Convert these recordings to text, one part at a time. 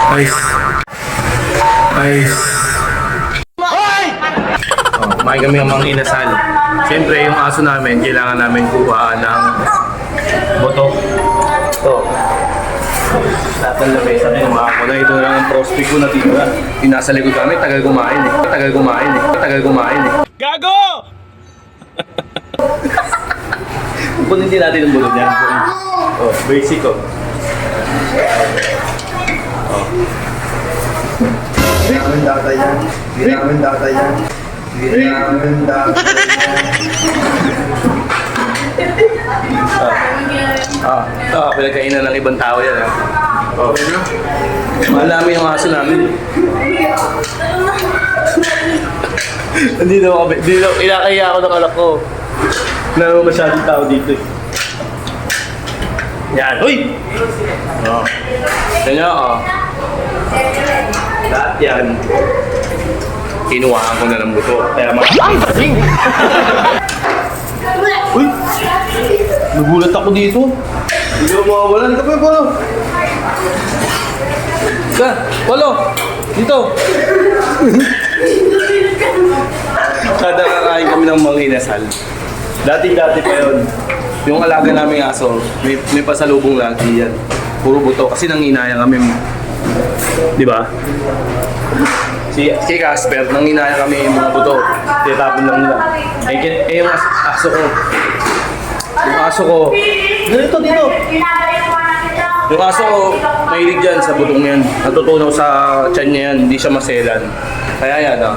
Nice. Nice. Kumain kami ng mga inasal. Siyempre, yung aso namin, kailangan namin kuhaan ng boto. Ito. Lahat ng lamesa na yung mga ko na. Ito lang ang prospect ko na tira. Yung nasa likod kami, tagal kumain eh. Tagal kumain eh. Tagal kumain eh. Gago! Pupunin din natin ang bulod niya. Oh, basic oh. Oh. Ginamit data yan. Ginamit data yan. Ginamit data yan. Pinagkainan ng ibang tao yan ah. Oh. Mahal namin yung aso namin. Hindi daw, inakaya ako ng anak ko. Na masyadong tao dito eh. Yan, uy! Oh. Kanya, oh. Lahat yan. Kinuhaan ko na ng buto. Kaya mga... Ay! Dating! Uy! Nagulat ako dito. Hindi ko makawalan. Ito pa yung polo. Ka, polo! Dito! Kada kakain kami ng mga inasal. Dati-dati pa yun. Yung alaga namin aso, may pasalubong lagi yan. Puro buto. Kasi nanginaya kami. Di ba? Si Casper, nanginaya kami yung mga buto. Tinatapon lang nila. Yung aso ko. Yung aso ko. Dito. Yung aso ko, mahilig dyan sa butong yan. Natutunaw sa tiyan niya yan. Hindi siya maselan. Kaya yan ah.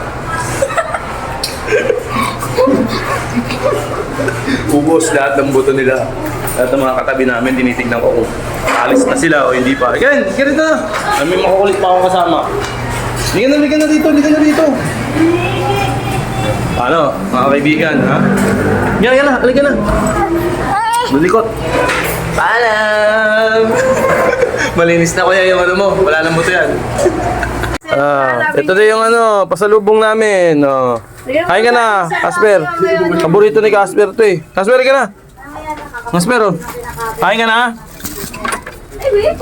Ubos lahat ng buto nila. Lahat ng mga katabi namin, tinitignan ko kung alis na sila o hindi pa. Again, ganito na. May makukulit pa akong kasama. Liga na dito. Ano, mga kaibigan, ha? Yan na, halika na. Lulikot. Paalam! Malinis na kuya yung ano mo. Wala nang buto yan. Ito na yung ano, pasalubong namin. Oh. Kain ka na, Casper. Paborito ni Casper to eh. Casper, ka na. Casper, oh. Kain ka na. Ay, wait.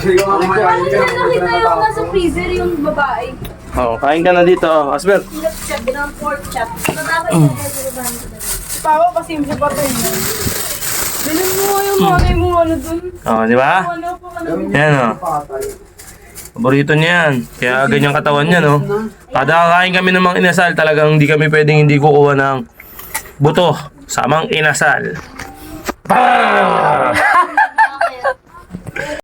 Nakita yung nasa freezer yung babae. Oh, kain ka na dito, Casper. Pork chop, binang pork chop. Pawa, pasimple pa to yun. Bilhin mo yung mga mo ano dun. Oh, di ba? Yan, oh. Paborito niya yan. Kaya ganyan katawan niya, no? Kada kakain kami ng mga inasal, talagang hindi kami pwedeng hindi kukuha ng buto sa mga inasal. Ah!